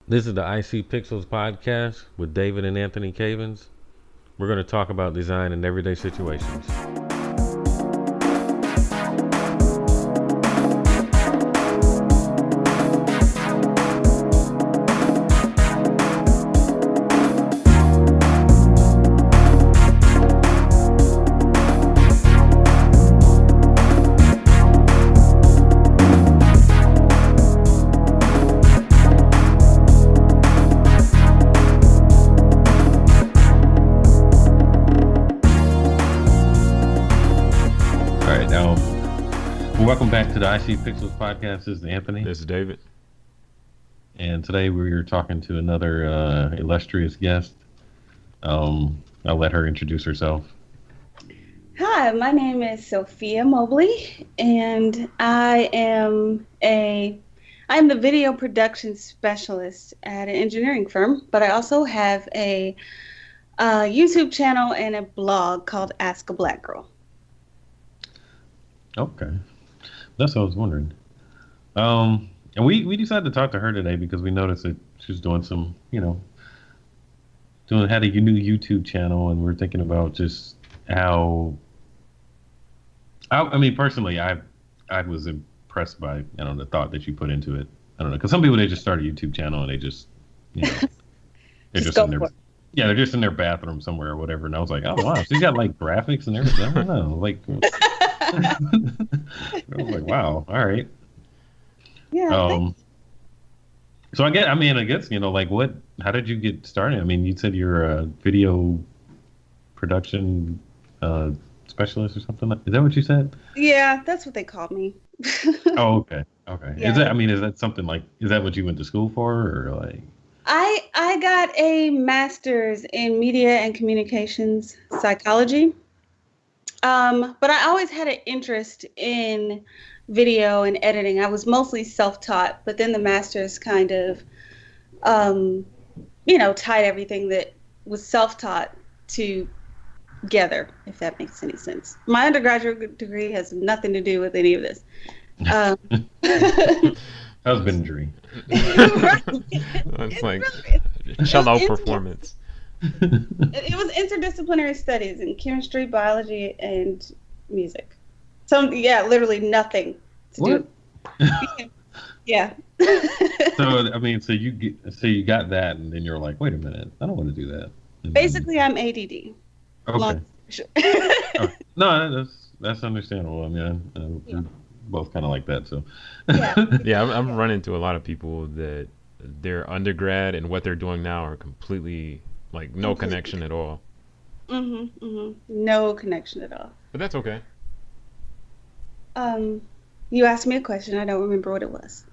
This is the IC Pixels podcast with David and Anthony Cavens. We're going to talk about design in everyday situations. Welcome back to the IC Pixels podcast. This is Anthony. This is David. And today we're talking to another illustrious guest. I'll let her introduce herself. Hi, my name is Sophia Mobley, and I am the video production specialist at an engineering firm, but I also have a YouTube channel and a blog called Ask a Black Girl. Okay. That's what I was wondering. And we decided to talk to her today because we noticed that she's doing some, had a new YouTube channel, and we're thinking about just how. I mean, personally, I was impressed by the thought that you put into it. I don't know, because some people, they just start a YouTube channel and they just they're just in their they're just in their bathroom somewhere or whatever, and I was like, oh wow, she's got like graphics and everything. I don't know, like. I was like, wow, all right. Yeah. So I guess how did you get started? I mean, you said you're a video production specialist or something. Is that what you said? Yeah, that's what they call me. Oh, okay. Yeah. Is that something is that what you went to school for, or like? I got a master's in media and communications psychology. But I always had an interest in video and editing. I was mostly self-taught, but then the master's kind of, tied everything that was self-taught together, if that makes any sense. My undergraduate degree has nothing to do with any of this. Husbandry. Right. It's like cello performance. It was interdisciplinary studies in chemistry, biology, and music. Literally nothing to what? do. Yeah. So you got that, and then you're like, wait a minute, I don't want to do that. And basically, I'm ADD. Okay. No, that's understandable. I mean, we're both kind of like that. So. Yeah, I'm running into a lot of people that their undergrad and what they're doing now are completely. Like no connection at all. No connection at all. But that's okay. You asked me a question. I don't remember what it was.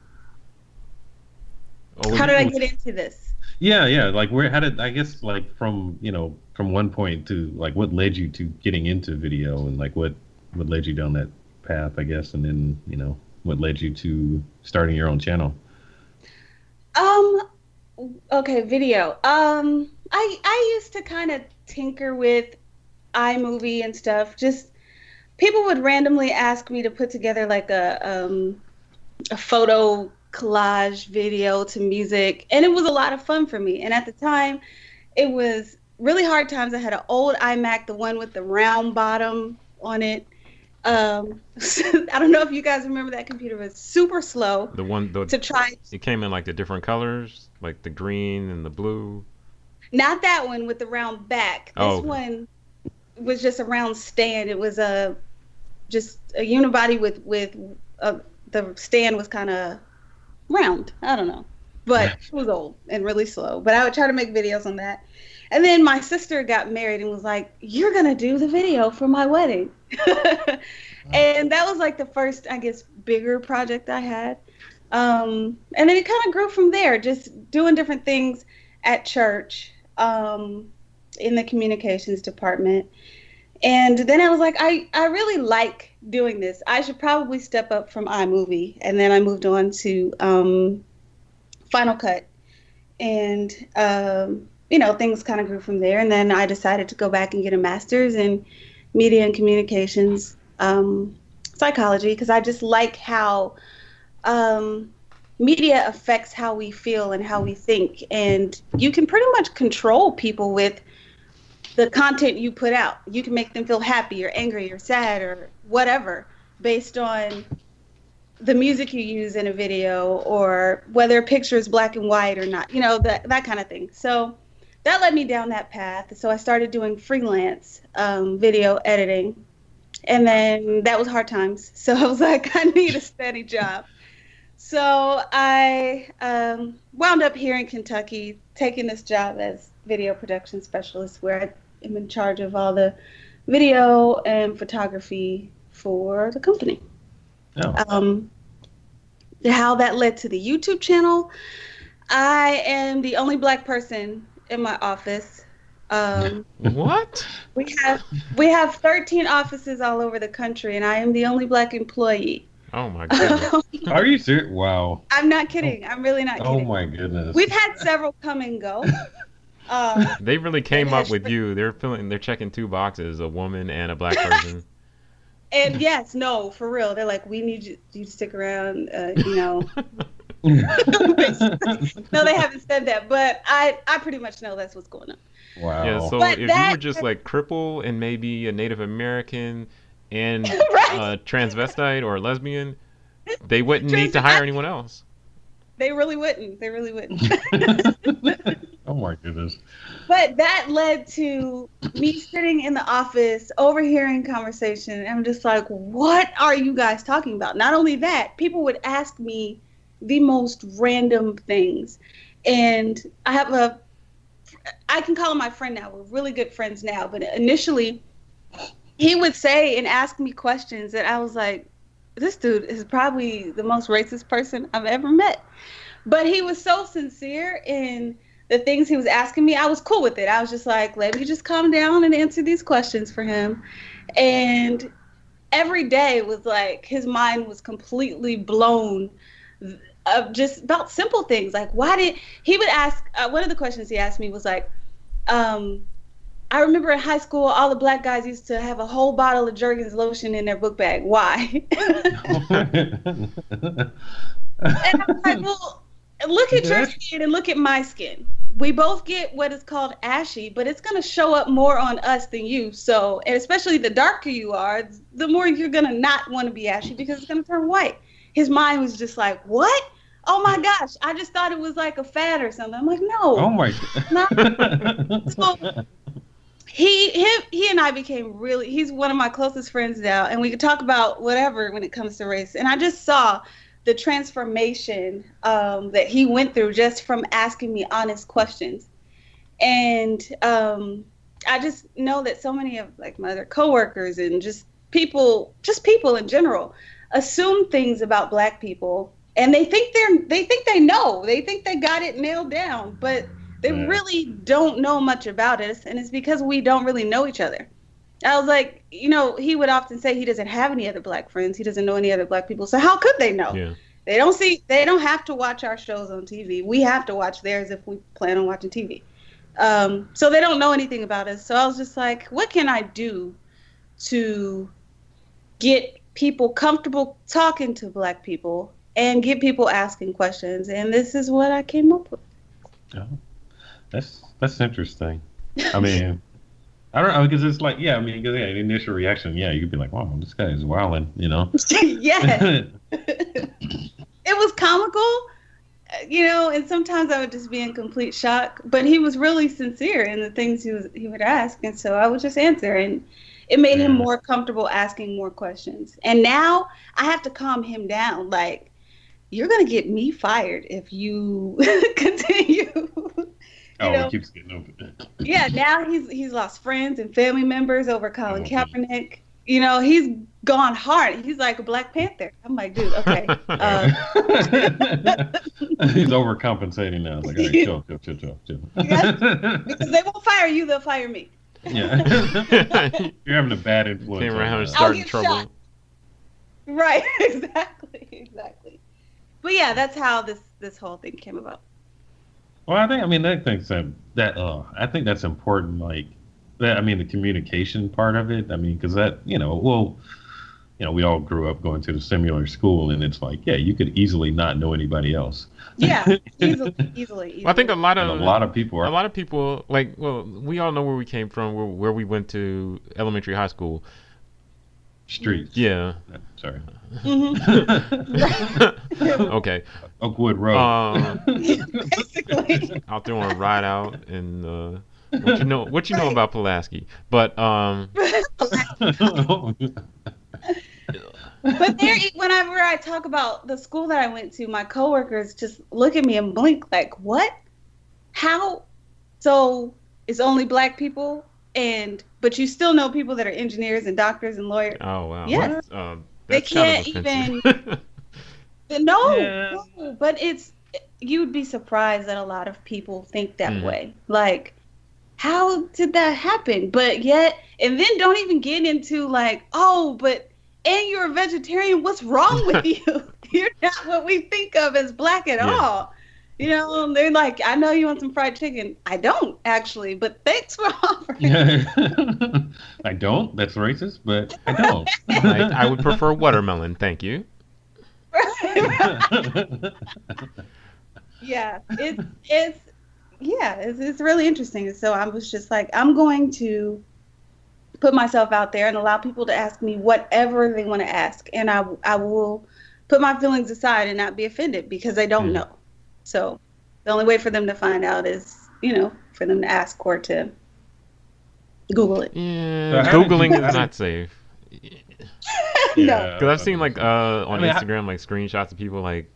How did I get into this? Yeah. Like from one point to like what led you to getting into video, and like what led you down that path, I guess, and then what led you to starting your own channel. Okay, video. I used to kind of tinker with iMovie and stuff. Just people would randomly ask me to put together like a photo collage video to music, and it was a lot of fun for me. And at the time, it was really hard times. I had an old iMac, the one with the round bottom on it. I don't know if you guys remember that computer. It was super slow. To try. It came in like the different colors, like the green and the blue. Not that one with the round back. This one was just a round stand. It was just a unibody with the stand was kind of round. I don't know, but it was old and really slow. But I would try to make videos on that. And then my sister got married and was like, "You're gonna do the video for my wedding." And that was like the first, I guess, bigger project I had. And then it kind of grew from there, just doing different things at church. In the communications department. And then I was like, I really like doing this. I should probably step up from iMovie. And then I moved on to Final Cut. And, things kind of grew from there. And then I decided to go back and get a master's in media and communications psychology, because I just like how media affects how we feel and how we think, and you can pretty much control people with the content you put out. You can make them feel happy or angry or sad or whatever based on the music you use in a video, or whether a picture is black and white or not, that kind of thing. So that led me down that path. So I started doing freelance video editing, and then that was hard times. So I was like, I need a steady job. So I wound up here in Kentucky taking this job as video production specialist, where I am in charge of all the video and photography for the company. Oh. How that led to the YouTube channel. I am the only Black person in my office. What? We have 13 offices all over the country, and I am the only Black employee. Oh my goodness. Are you serious? Wow. I'm not kidding. I'm really not kidding. Oh my goodness. We've had several come and go. They really came up with you. They're checking 2 boxes, a woman and a Black person. And yes, no, for real. They're like, we need you to stick around, No, they haven't said that, but I pretty much know that's what's going on. Wow. Yeah, so but if you were just like crippled and maybe a Native American and right? Transvestite or lesbian, they wouldn't need to hire anyone else. They really wouldn't. Oh my goodness. But that led to me sitting in the office, overhearing conversation, and I'm just like, what are you guys talking about? Not only that, people would ask me the most random things. And I can call him my friend now. We're really good friends now. But initially, he would say and ask me questions that I was like, this dude is probably the most racist person I've ever met. But he was so sincere in the things he was asking me. I was cool with it. I was just like, let me just calm down and answer these questions for him. And every day was like, his mind was completely blown of just about simple things. Like, he would ask, one of the questions he asked me was like, I remember in high school, all the Black guys used to have a whole bottle of Jergens lotion in their book bag. Why? And I was like, well, look at your skin and look at my skin. We both get what is called ashy, but it's going to show up more on us than you. So, and especially the darker you are, the more you're going to not want to be ashy because it's going to turn white. His mind was just like, what? Oh my gosh, I just thought it was like a fad or something. I'm like, no. Oh my God. So he and I became he's one of my closest friends now, and we could talk about whatever when it comes to race. And I just saw the transformation that he went through just from asking me honest questions. And I just know that so many of like my other coworkers and just people in general assume things about Black people, and they think they know, they think they got it nailed down, but they really don't know much about us, and it's because we don't really know each other. I was like, he would often say he doesn't have any other Black friends. He doesn't know any other Black people. So how could they know? Yeah. They don't have to watch our shows on TV. We have to watch theirs if we plan on watching TV. So they don't know anything about us. So I was just like, what can I do to get people comfortable talking to Black people and get people asking questions? And this is what I came up with. Oh, that's interesting. I mean, I don't know, because it's like, the initial reaction, you'd be like, wow, this guy is wilding, Yeah. It was comical, and sometimes I would just be in complete shock, but he was really sincere in the things he would ask, and so I would just answer, and it made him more comfortable asking more questions. And now I have to calm him down, like, you're going to get me fired if you continue. He keeps getting open. Yeah, now he's lost friends and family members over Colin Kaepernick. He's gone hard. He's like a Black Panther. I'm like, dude, okay. He's overcompensating now. Like, all right, chill. Yes, because they won't fire you, they'll fire me. Yeah. You're having a bad influence. Came around and starting trouble. Shot. Right, exactly. But yeah, that's how this whole thing came about. Well, I think that's important. Like that, the communication part of it. Because that, we all grew up going to the similar school, and it's like, yeah, you could easily not know anybody else. Yeah, easily. Well, I think a lot of people like, well, we all know where we came from, where we went to elementary, high school. Streets. Yeah. Sorry. Okay. Oakwood Road. Basically. Out there on a ride out, and what you know about Pulaski, but But whenever I talk about the school that I went to, my coworkers just look at me and blink like, what? How? So it's only black people, but you still know people that are engineers and doctors and lawyers. Oh, wow. Yeah. They can't even. No, but you'd be surprised that a lot of people think that way. Like, how did that happen? But yet, and then don't even get into like, and you're a vegetarian. What's wrong with you? You're not what we think of as black at all. They're like, I know you want some fried chicken. I don't actually, but thanks for offering. I don't. That's racist, but I don't. I would prefer watermelon. Thank you. Yeah, it's really interesting. So I was just like, I'm going to put myself out there and allow people to ask me whatever they want to ask, and I will put my feelings aside and not be offended because they don't know. So the only way for them to find out is, for them to ask or to Google it. Yeah, Googling is not safe. No, because I've seen on Instagram like screenshots of people like,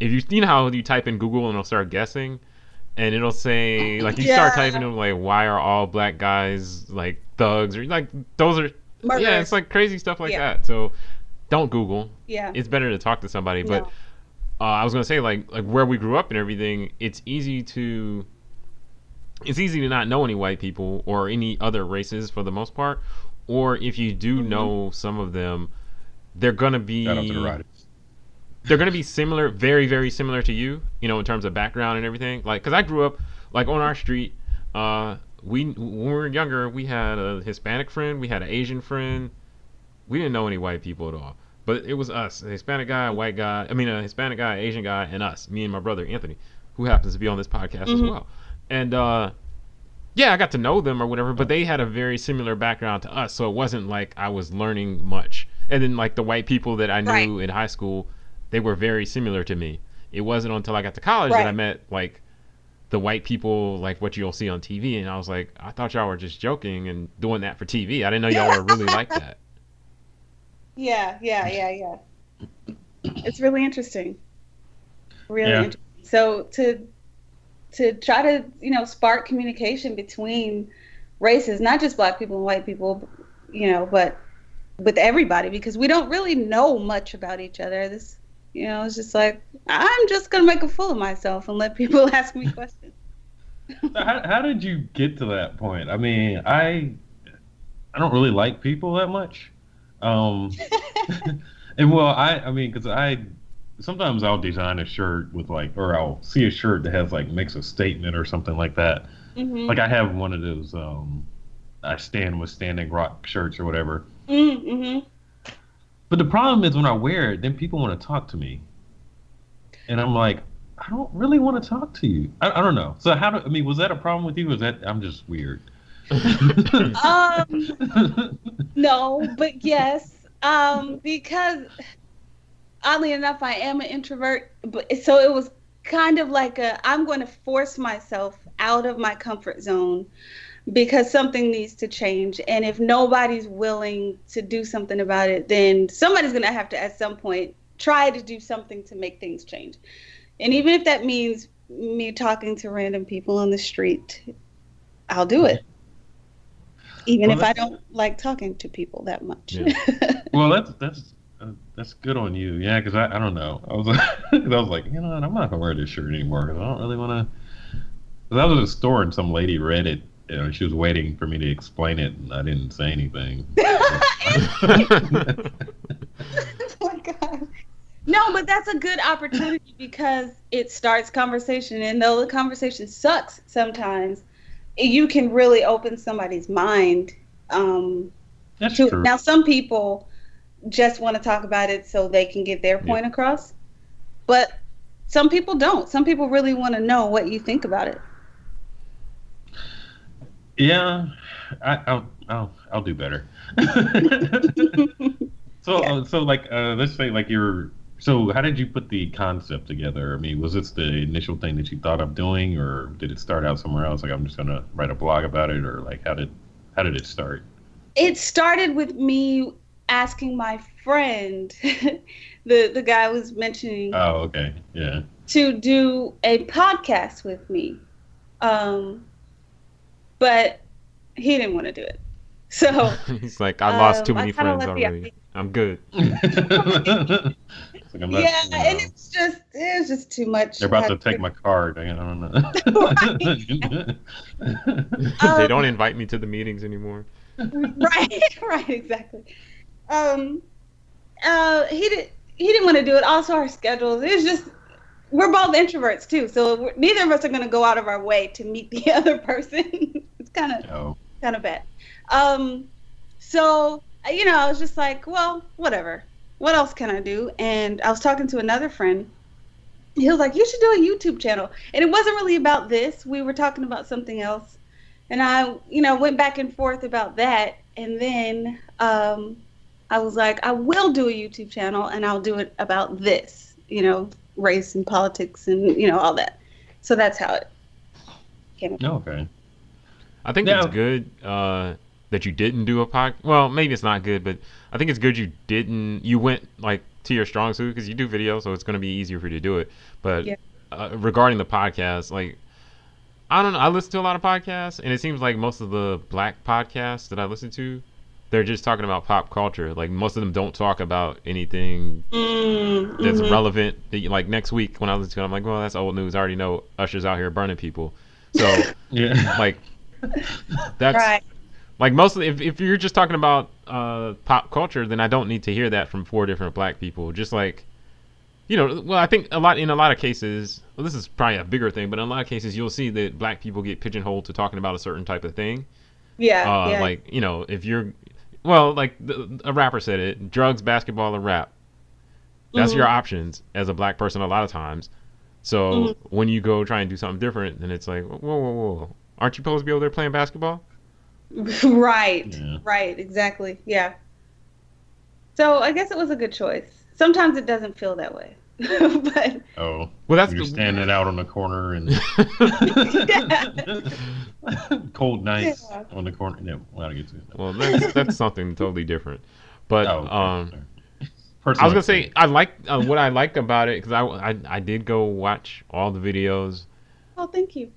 if you know how you type in Google and it'll start guessing, and it'll say like, you start typing in like, why are all black guys like thugs, or like those are murderers. Yeah, it's like crazy stuff like that. So don't Google. Yeah, it's better to talk to somebody. But I was gonna say like where we grew up and everything, it's easy to not know any white people or any other races for the most part, or if you do know some of them, they're gonna be similar, very, very similar to you, in terms of background and everything. Like, because I grew up, like, on our street, when we were younger, we had a Hispanic friend, we had an Asian friend. We didn't know any white people at all. But it was us, a Hispanic guy, a Hispanic guy, Asian guy, and us, me and my brother, Anthony, who happens to be on this podcast as well. And, I got to know them or whatever, but they had a very similar background to us, so it wasn't like I was learning much. And then, like, the white people that I knew in high school, they were very similar to me. It wasn't until I got to college that I met like the white people, like what you'll see on TV, and I was like, I thought y'all were just joking and doing that for TV. I didn't know y'all were really like that. Yeah. It's really interesting. Really interesting. So to try to spark communication between races, not just black people and white people, but with everybody, because we don't really know much about each other. It's just like, I'm just going to make a fool of myself and let people ask me questions. How did you get to that point? I mean, I don't really like people that much. And because sometimes I'll design a shirt with or I'll see a shirt that has makes a statement or something like that. Mm-hmm. Like I have one of those, I stand with Standing Rock shirts or whatever. Mm-hmm. But the problem is when I wear it, then people want to talk to me. And I'm like, I don't really want to talk to you. I don't know. So was that a problem with you? Was that, I'm just weird? No, but yes. Because oddly enough, I am an introvert. So it was kind of like I'm going to force myself out of my comfort zone because something needs to change. And if nobody's willing to do something about it, then somebody's going to have to, at some point, try to do something to make things change. And even if that means me talking to random people on the street, I'll do it. Even if I don't like talking to people that much. Yeah. Well, that's good on you. Yeah, because I don't know. I was like, I'm not going to wear this shirt anymore because I don't really want to. Because I was at a store and some lady read it. She was waiting for me to explain it, and I didn't say anything. Oh my God. No, but that's a good opportunity because it starts conversation, and though the conversation sucks sometimes, you can really open somebody's mind. That's true. Now, some people just want to talk about it so they can get their point across. But some people don't. Some people really want to know what you think about it. Yeah, I'll do better. So like let's say like so how did you put the concept together? I mean, was this the initial thing that you thought of doing, or did it start out somewhere else? Like I'm just gonna write a blog about it, or like how did it start? It started with me asking my friend, the guy I was mentioning. Oh, okay, yeah. To do a podcast with me, but he didn't want to do it. So he's like, I lost too many friends already. I'm good. And it's just too much. They're about to take my card. I don't know. They don't invite me to the meetings anymore. Right, exactly. He didn't want to do it. Also, our schedules. It's just we're both introverts too, so neither of us are going to go out of our way to meet the other person. It's kind of bad. So I was just like, well, whatever. What else can I do? And I was talking to another friend. He was like, you should do a YouTube channel. And it wasn't really about this. We were talking about something else. And I, went back and forth about that. And then I was like, I will do a YouTube channel, and I'll do it about this, race and politics and, all that. So that's how it came up. Okay. I think it's good that you didn't do a podcast. Well, maybe it's not good, but I think it's good you went like to your strong suit, because you do videos, so it's going to be easier for you to do it. But regarding the podcast, like, I don't know, I listen to a lot of podcasts, and it seems like most of the black podcasts that I listen to, they're just talking about pop culture. Like, most of them don't talk about anything that's relevant. Like, next week when I listen to it, I'm like, well, that's old news. I already know Usher's out here burning people. So like, that's right. Like, mostly, if you're just talking about pop culture, then I don't need to hear that from 4 different black people. Just like, well, I think in a lot of cases, well, this is probably a bigger thing, but in a lot of cases, you'll see that black people get pigeonholed to talking about a certain type of thing. Like, if you're, well, like a rapper said it, drugs, basketball, or rap. That's your options as a black person a lot of times. So when you go try and do something different, then it's like, whoa. Aren't you supposed to be over there playing basketball? Right, exactly, yeah. So I guess it was a good choice. Sometimes it doesn't feel that way, but well, that's you're standing out on the corner and cold nights on the corner. No, I get to it. Well, that's something totally different. But I was gonna say I like what I like about it, because I did go watch all the videos. Oh, thank you.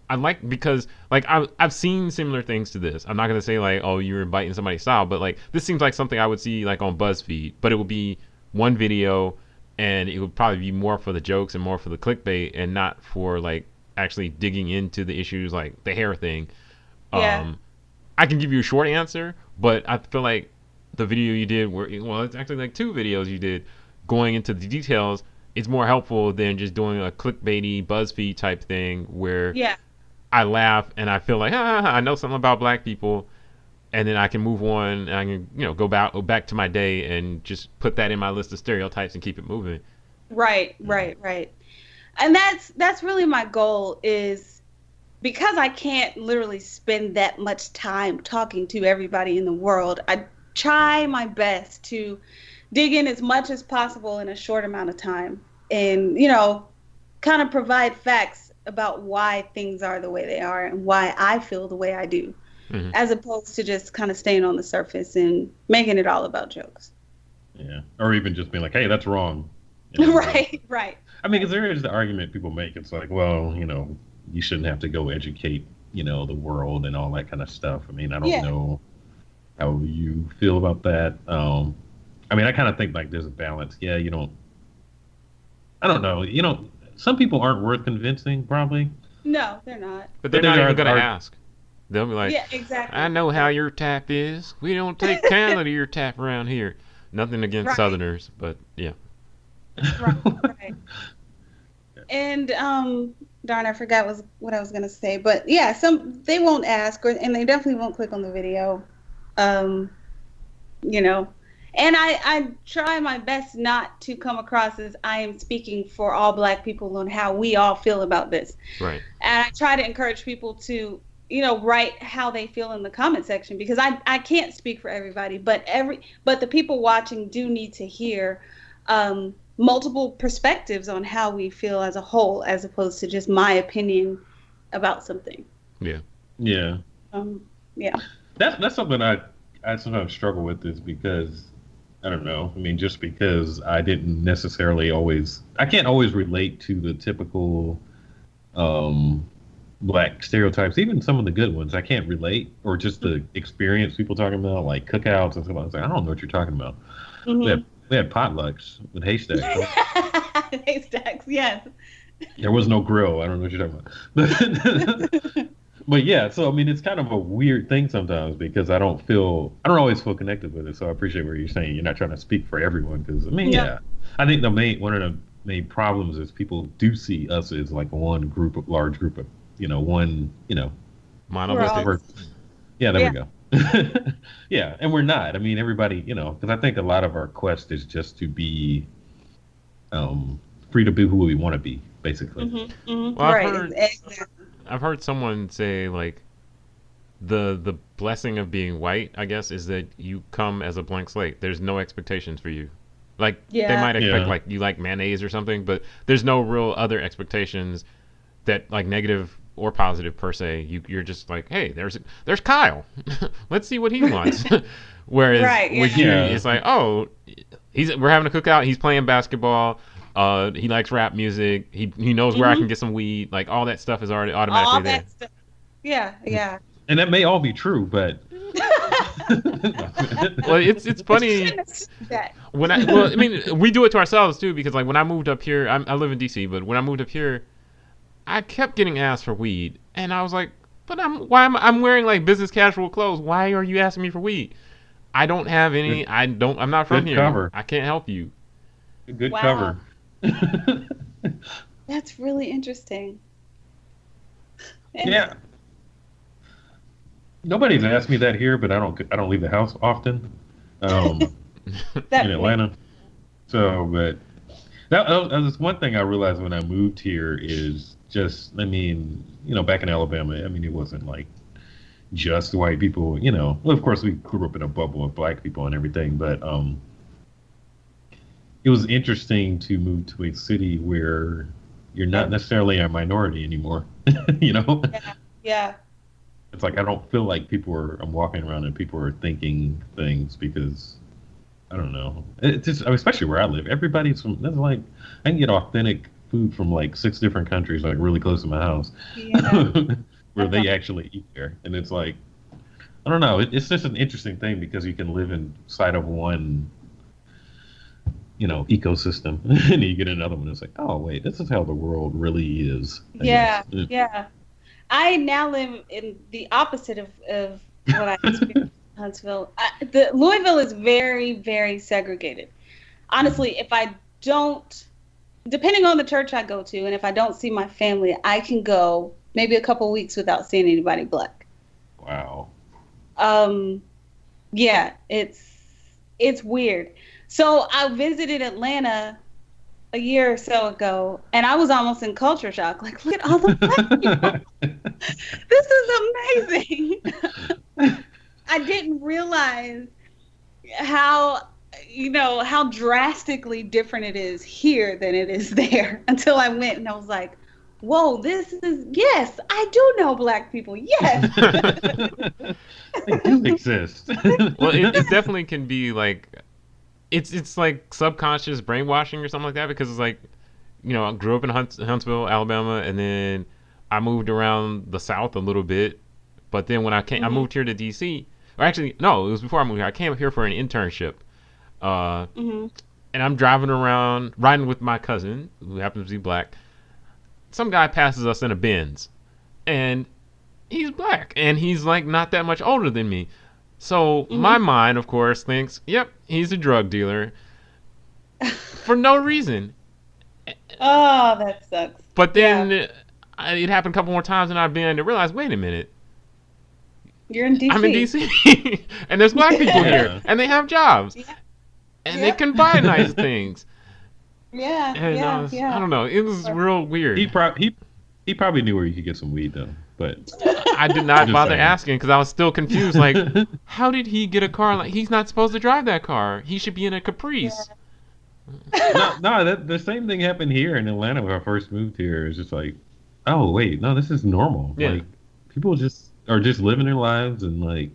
I like, because like I've seen similar things to this. I'm not gonna say like, oh, you're biting somebody's style, but like this seems like something I would see like on BuzzFeed, but it would be one video, and it would probably be more for the jokes and more for the clickbait, and not for like actually digging into the issues, like the hair thing. I can give you a short answer, but I feel like the video you did, it's actually like 2 videos you did going into the details. It's more helpful than just doing a clickbaity BuzzFeed type thing where I laugh and I feel like I know something about black people, and then I can move on and I can go back to my day and just put that in my list of stereotypes and keep it moving. Right. And that's really my goal, is because I can't literally spend that much time talking to everybody in the world. I try my best to dig in as much as possible in a short amount of time, and kind of provide facts about why things are the way they are and why I feel the way I do, as opposed to just kind of staying on the surface and making it all about jokes. Yeah, or even just being like, hey, that's wrong. Right. I mean, because there is the argument people make. It's like, well, you shouldn't have to go educate, the world and all that kind of stuff. I mean, I don't know how you feel about that. I mean, I kind of think like there's a balance. Yeah, I don't know. Some people aren't worth convincing, probably. No, they're not. But they're not even going to ask. They'll be like, yeah, exactly. I know how your tap is. We don't take kindly to your tap around here. Nothing against Southerners, but yeah. Right. And darn, I forgot what I was going to say. But yeah, they won't ask, and they definitely won't click on the video. you know. And I try my best not to come across as I am speaking for all Black people on how we all feel about this. Right. And I try to encourage people to, write how they feel in the comment section, because I can't speak for everybody, but the people watching do need to hear multiple perspectives on how we feel as a whole, as opposed to just my opinion about something. Yeah. Yeah. Yeah. That's something I sometimes struggle with, is because I don't know. I mean, just because I didn't necessarily I can't always relate to the typical Black stereotypes, even some of the good ones. I can't relate, or just the experience people talking about, like cookouts and stuff. I was like, I don't know what you're talking about. Mm-hmm. We had potlucks with haystacks. Haystacks, yes. There was no grill. I don't know what you're talking about. But yeah, so I mean, it's kind of a weird thing sometimes, because I don't always feel connected with it. So I appreciate what you're saying. You're not trying to speak for everyone, because I mean, yeah, I think one of the main problems is people do see us as like large group of, monolithic. Yeah, there we go. Yeah, and we're not. I mean, everybody, because I think a lot of our quest is just to be free to be who we want to be, basically. Mm-hmm, mm-hmm. Well, Right. I've heard someone say, like, the blessing of being white, I guess, is that you come as a blank slate. There's no expectations for you. Like, they might expect like you like mayonnaise or something, but there's no real other expectations that, like, negative or positive per se. You're just like, hey, there's Kyle. Let's see what he wants. Whereas with you, it's like, oh, we're having a cookout. He's playing basketball. He likes rap music. He knows where I can get some weed. Like, all that stuff is already automatically there. Stuff. Yeah. And that may all be true, but well, it's funny. I mean, we do it to ourselves too, because like when I moved up here, I live in DC, but when I moved up here, I kept getting asked for weed, and I was like, but I'm wearing like business casual clothes. Why are you asking me for weed? I don't have any. I'm not from here. Cover. I can't help you. Good cover. That's really interesting. Yeah. Nobody's asked me that here, but I don't leave the house often. In Atlanta. So, but that was one thing I realized when I moved here, is just, I mean, back in Alabama, I mean, it wasn't like just white people, Well, of course, we grew up in a bubble of Black people and everything, but it was interesting to move to a city where you're not necessarily a minority anymore, Yeah. It's like I don't feel like I'm walking around and people are thinking things, because I don't know. It's just, especially where I live, everybody's there's like, I can get authentic food from like 6 different countries, like really close to my house, where they actually eat there. And it's like, I don't know. It's just an interesting thing, because you can live inside of one, ecosystem, and you get another one. It's like, oh wait, this is how the world really is. Yeah. I now live in the opposite of what I experienced in Huntsville. Louisville is very, very segregated. Honestly, if I don't, depending on the church I go to, and if I don't see my family, I can go maybe a couple weeks without seeing anybody Black. Wow. Yeah, it's weird. So I visited Atlanta a year or so ago, and I was almost in culture shock. Like, look at all the Black people. This is amazing. I didn't realize how drastically different it is here than it is there, until I went and I was like, whoa, yes, I do know Black people. Yes. They do exist. Well, it definitely can be like, it's like subconscious brainwashing or something like that, because it's like, I grew up in Huntsville, Alabama, and then I moved around the South a little bit, but then when I came, I moved here to DC. Or actually, no, it was before I moved here. I came here for an internship, and I'm driving around, riding with my cousin, who happens to be Black. Some guy passes us in a Benz, and he's Black, and he's like not that much older than me. So my mind, of course, thinks, yep, he's a drug dealer, for no reason. Oh, that sucks. But then it happened a couple more times, and I began to realize, wait a minute, You're in DC. I'm in DC, and there's black people here, and they have jobs, and they can buy nice things. Yeah, and I don't know. It was real weird. He probably knew where you could get some weed though, but I did not bother asking because I was still confused. Like, how did he get a car? Like, he's not supposed to drive that car. He should be in a Caprice. No, the same thing happened here in Atlanta when I first moved here. It's just like, oh wait, no, this is normal. Yeah. Like, people are just living their lives and like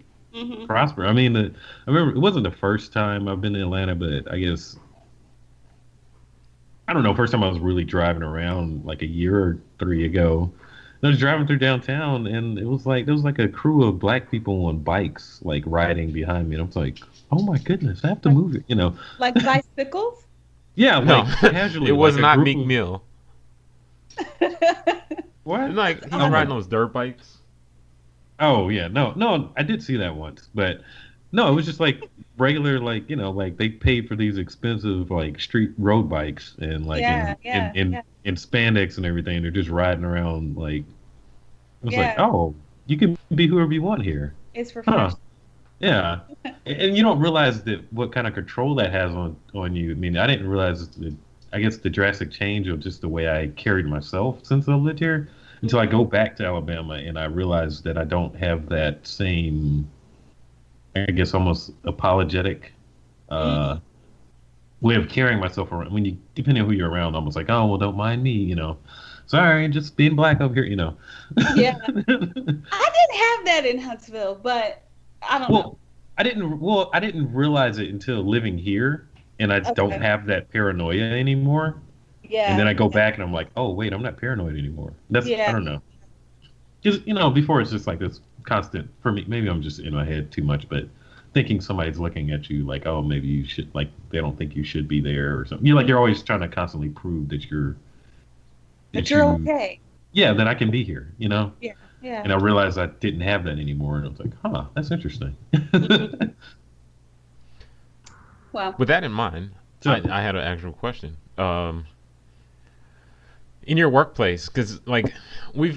prosper. I mean, I remember it wasn't the first time I've been to Atlanta, but I guess I don't know. First time I was really driving around like a year or 3 ago. And I was driving through downtown, and there was like a crew of black people on bikes, like riding behind me, and I was like, "Oh my goodness, I have to move it," you know. Like bicycles? Yeah, like casually. It was like not Meek Mill. What? Like he's riding those dirt bikes. Oh yeah, no, I did see that once, but no, it was just like regular, like like they paid for these expensive like street road bikes and like in spandex and everything. They're just riding around like. I was like, oh, you can be whoever you want here. It's refreshing. Yeah, and you don't realize that what kind of control that has on you. I mean, I didn't realize I guess the drastic change of just the way I carried myself since I lived here until I go back to Alabama and I realize that I don't have that same, I guess, almost apologetic way of carrying myself around. When depending on who you're around, almost like, oh, well, don't mind me, Sorry, just being black over here, Yeah. I didn't have that in Huntsville, but I don't know. I didn't realize it until living here, and I don't have that paranoia anymore. Yeah. And then I go back and I'm like, oh wait, I'm not paranoid anymore. I don't know. Because before it's just like this constant, for me, maybe I'm just in my head too much, but thinking somebody's looking at you like, oh, maybe you should, like, they don't think you should be there or something. You're always trying to constantly prove that you're okay. Yeah, that I can be here, Yeah. And I realized I didn't have that anymore, and I was like, huh, that's interesting. Wow. With that in mind, I had an actual question. In your workplace, because like we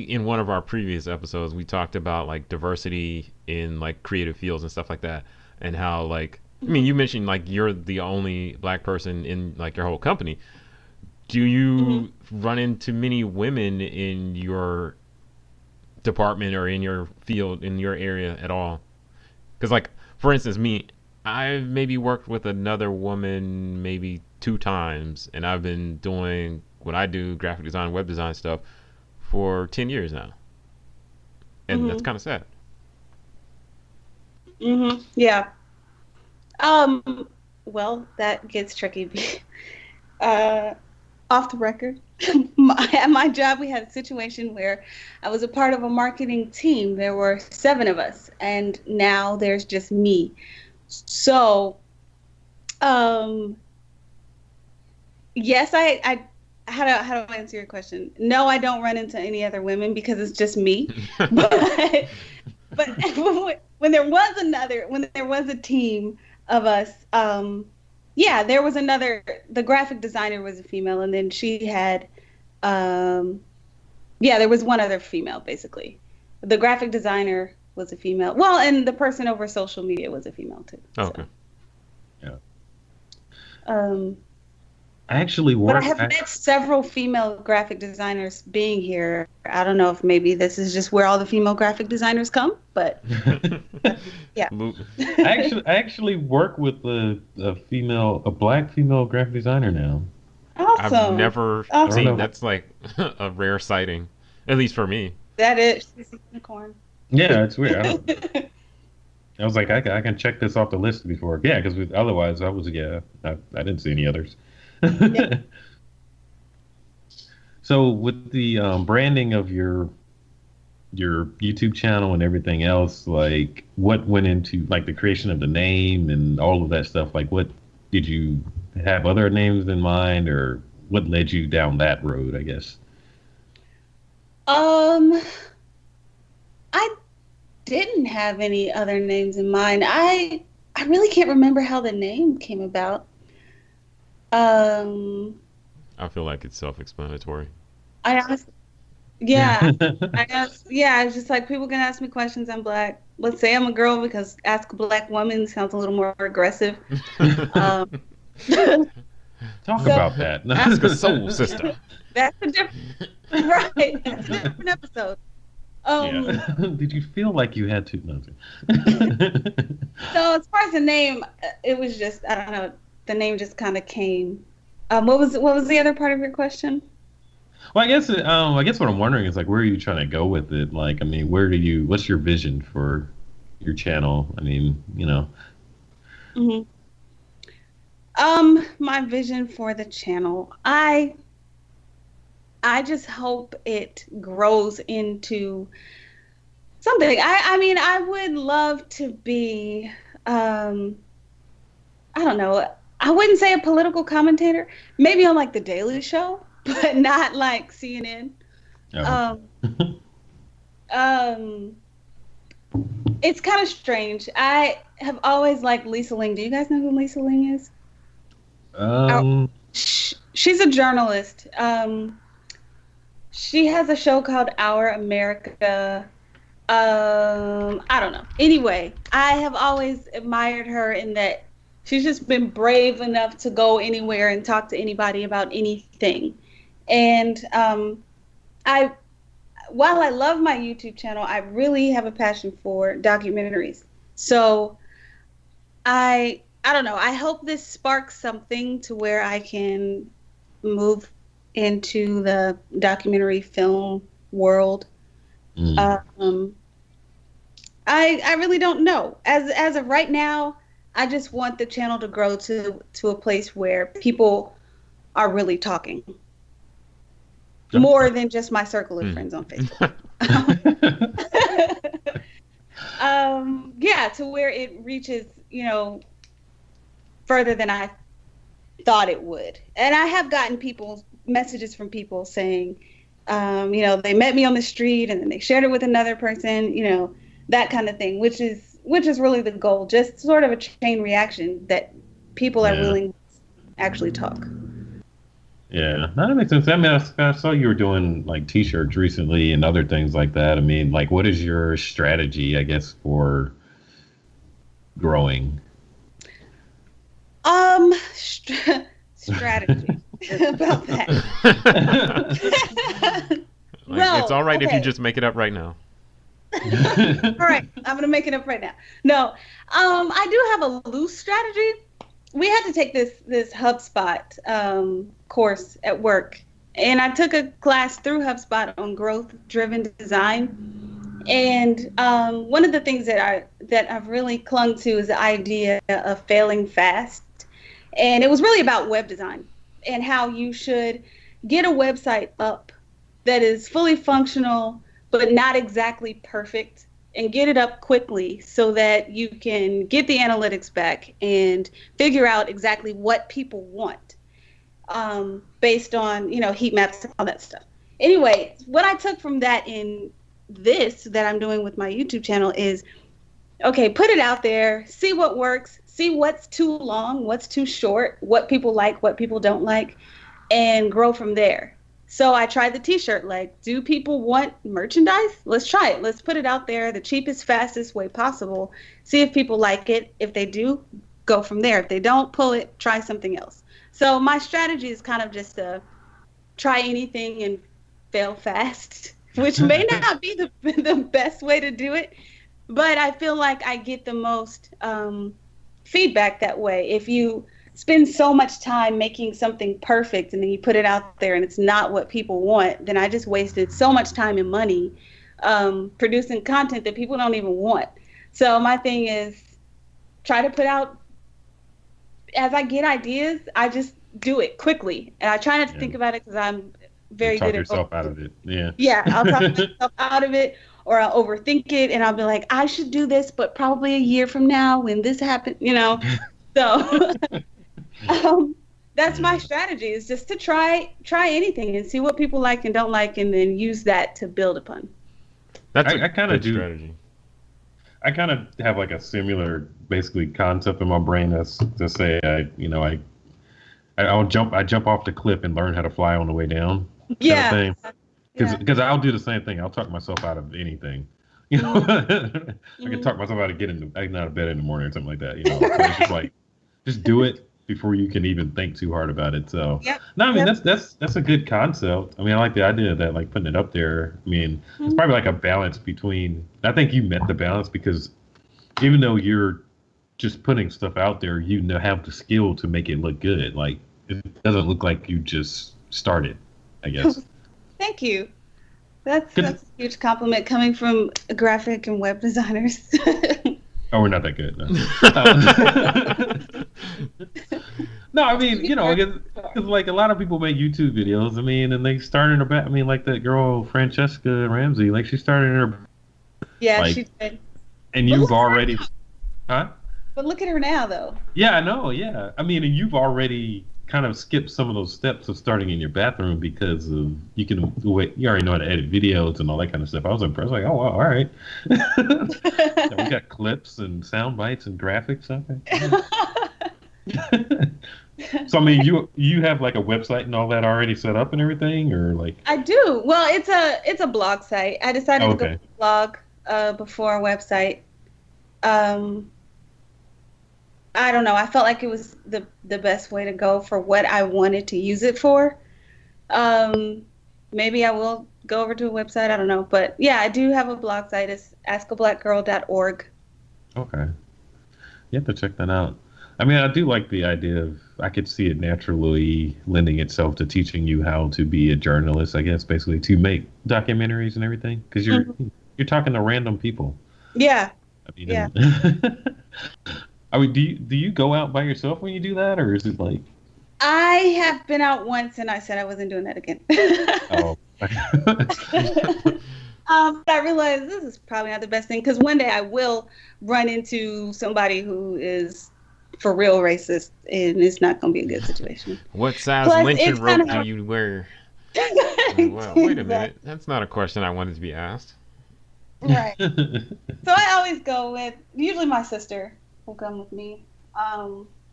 in one of our previous episodes we talked about like diversity in like creative fields and stuff like that, and how like I mean you mentioned like you're the only black person in like your whole company. Do you run into many women in your department or in your field, in your area at all? Because like for instance me, I've maybe worked with another woman maybe 2 times, and I've been doing what I do, graphic design, web design stuff, for 10 years now. And that's kind of sad. Yeah. Well, that gets tricky. Off the record, at my job, we had a situation where I was a part of a marketing team. There were 7 of us, and now there's just me. So, yes, how do I answer your question? No, I don't run into any other women because it's just me. but when there was a team of us, there was the graphic designer was a female, and then she had, there was one other female, basically. The graphic designer was a female. Well, and the person over social media was a female, too. Okay. So. Yeah. I actually But I have met several female graphic designers being here. I don't know if maybe this is just where all the female graphic designers come, but yeah. I actually work with a black female graphic designer now. Awesome. I've never seen. That's like a rare sighting, at least for me. That is, she's a unicorn. Yeah, it's weird. I was like, I can check this off the list before. Yeah, because otherwise I didn't see any others. Yeah. So with the branding of your YouTube channel and everything else, like what went into like the creation of the name and all of that stuff? Like, what did you have other names in mind, or what led you down that road, I guess? I didn't have any other names in mind. I really can't remember how the name came about. I feel like it's self-explanatory. I honestly, Yeah, I guess. Yeah, it's just like people can ask me questions. I'm black. Let's say I'm a girl because ask a black woman sounds a little more aggressive. Um, Talk so about that. Ask a soul sister. that's a different, right? That's a different episode. Yeah. Did you feel like you had to? No. So as far as the name, it was just I don't know. The name just kind of came. What was the other part of your question? Well, I guess what I'm wondering is like, where are you trying to go with it? Like, I mean, what's your vision for your channel? I mean, Hmm. My vision for the channel, I just hope it grows into something. I mean, I would love to be, I don't know. I wouldn't say a political commentator. Maybe on like the Daily Show, but not like CNN. oh. Um, um, it's kind of strange. I have always liked Lisa Ling. Do you guys know who Lisa Ling is? um, She's a journalist. She has a show called Our America. I don't know. Anyway, I have always admired her in that she's just been brave enough to go anywhere and talk to anybody about anything. And I, while I love my YouTube channel, I really have a passion for documentaries. So I don't know. I hope this sparks something to where I can move into the documentary film world. Um, I really don't know. As of right now, I just want the channel to grow to a place where people are really talking more than just my circle of friends on Facebook. Yeah, to where it reaches, further than I thought it would. And I have gotten messages from people saying, they met me on the street and then they shared it with another person, that kind of thing, which is really the goal. Just sort of a chain reaction that people are willing to actually talk. Yeah, that makes sense. I mean, I saw you were doing like T-shirts recently and other things like that. I mean, like, what is your strategy, I guess, for growing? Strategy about that. Well, it's all right if you just make it up right now. All right, I'm gonna make it up right now. No, I do have a loose strategy. We had to take this HubSpot course at work, and I took a class through HubSpot on growth-driven design. And one of the things that I've really clung to is the idea of failing fast. And it was really about web design and how you should get a website up that is fully functional, but not exactly perfect, and get it up quickly so that you can get the analytics back and figure out exactly what people want based on, heat maps and all that stuff. Anyway, what I took from that in this that I'm doing with my YouTube channel is, okay, put it out there, see what works, see what's too long, what's too short, what people like, what people don't like, and grow from there. So I tried the T-shirt, like, do people want merchandise? Let's try it. Let's put it out there the cheapest, fastest way possible. See if people like it. If they do, go from there. If they don't, pull it, try something else. So my strategy is kind of just to try anything and fail fast, which may not be the best way to do it, but I feel like I get the most feedback that way. If you spend so much time making something perfect and then you put it out there and it's not what people want, then I just wasted so much time and money producing content that people don't even want. So my thing is try to put out, as I get ideas, I just do it quickly. And I try not to think about it because I'm very good at yourself out of it. Yeah. Yeah, I'll talk myself out of it, or I'll overthink it and I'll be like, I should do this, but probably a year from now when this happens, So that's my strategy, is just to try anything and see what people like and don't like, and then use that to build upon. That's I kind of do strategy. I kind of have like a similar basically concept in my brain that's to say I jump off the cliff and learn how to fly on the way down. Yeah. Kind of thing. Because I'll do the same thing. I'll talk myself out of anything. You know, I can talk myself out of getting out of bed in the morning or something like that. You know, so it's just like, just do it before you can even think too hard about it. So, no, I mean that's a good concept. I mean, I like the idea of that, like putting it up there. I mean, it's probably like a balance between. I think you met the balance because even though you're just putting stuff out there, you have the skill to make it look good. Like it doesn't look like you just started, I guess. Thank you. That's a huge compliment coming from graphic and web designers. Oh, we're not that good. No, no, I mean, you know, because like a lot of people make YouTube videos. I mean, and they start in I mean, like that girl Francesca Ramsey, like she started in her. Yeah, like, she did. And you've already, huh? But look at her now, though. Yeah, I know. Yeah, I mean, and you've already kind of skipped some of those steps of starting in your bathroom because of you already know how to edit videos and all that kind of stuff. I was impressed. Like, oh wow, all right. We got clips and sound bites and graphics. Okay. So I mean, you have like a website and all that already set up and everything, or like? I do. Well, it's a blog site. I decided to go with blog before a website. I don't know. I felt like it was the best way to go for what I wanted to use it for. Maybe I will go over to a website. I don't know. But yeah, I do have a blog site. It's askablackgirl.org. Okay. You have to check that out. I mean, I do like the idea of, I could see it naturally lending itself to teaching you how to be a journalist, I guess, basically, to make documentaries and everything. Because you're talking to random people. Yeah. I mean, I mean, do you go out by yourself when you do that, or is it like? I have been out once, and I said I wasn't doing that again. Oh. But I realized this is probably not the best thing, because one day I will run into somebody who is for real racist, and it's not going to be a good situation. What size lynching rope do you wear? Well, wait a minute. That's not a question I wanted to be asked. Right. So I always go with, usually my sister will come with me.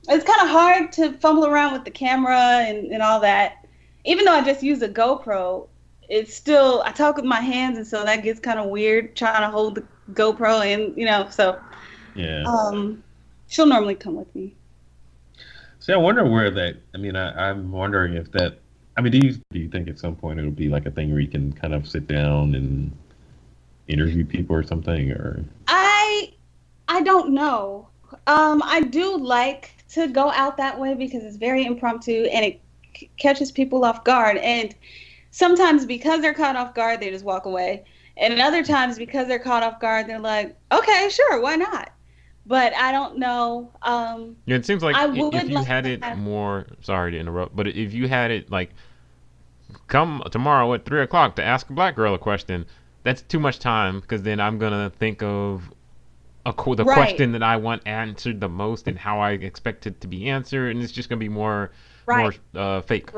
It's kind of hard to fumble around with the camera and all that. Even though I just use a GoPro, it's still, I talk with my hands, and so that gets kind of weird trying to hold the GoPro and, so. Yeah. She'll normally come with me. See, I wonder where that, I mean, I'm wondering if that, I mean, do you think at some point it'll be like a thing where you can kind of sit down and interview people or something, or? I don't know. I do like to go out that way because it's very impromptu and it catches people off guard. And sometimes because they're caught off guard, they just walk away. And other times because they're caught off guard, they're like, okay, sure, why not? But I don't know. Yeah, it seems like if you had it more, sorry to interrupt, but if you had it like, come tomorrow at 3:00 to ask a black girl a question, that's too much time, because then I'm going to think of the question that I want answered the most and how I expect it to be answered, and it's just going to be more fake.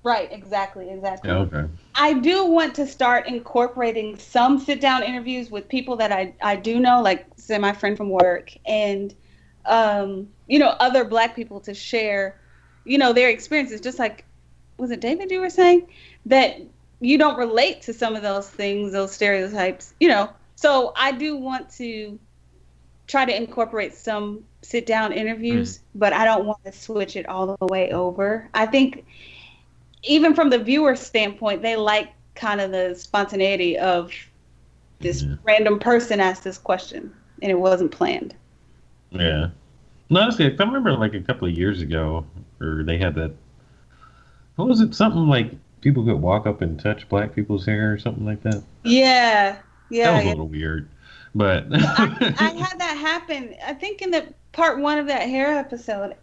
Right, exactly. Yeah, okay. I do want to start incorporating some sit-down interviews with people that I do know, like, say, my friend from work, and, other black people to share, their experiences, just like, was it David you were saying? That you don't relate to some of those things, those stereotypes, So I do want to try to incorporate some sit-down interviews, but I don't want to switch it all the way over. I think even from the viewer standpoint, they like kind of the spontaneity of this random person asked this question, and it wasn't planned. Yeah. No, honestly, I remember like a couple of years ago, or they had that, what was it? Something like people could walk up and touch black people's hair or something like that. Yeah. That was a little weird, but I had that happen. I think in the part 1 of that hair episode,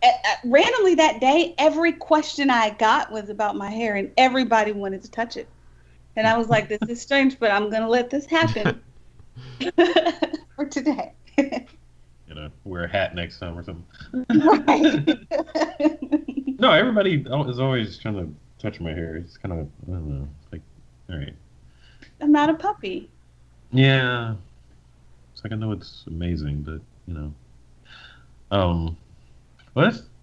randomly that day, every question I got was about my hair, and everybody wanted to touch it. And I was like, "This is strange, but I'm gonna let this happen for today." Wear a hat next time or something. Right. No, everybody is always trying to touch my hair. It's kind of, I don't know. It's like, all right. I'm not a puppy. Yeah. It's like, I know it's amazing, but, well,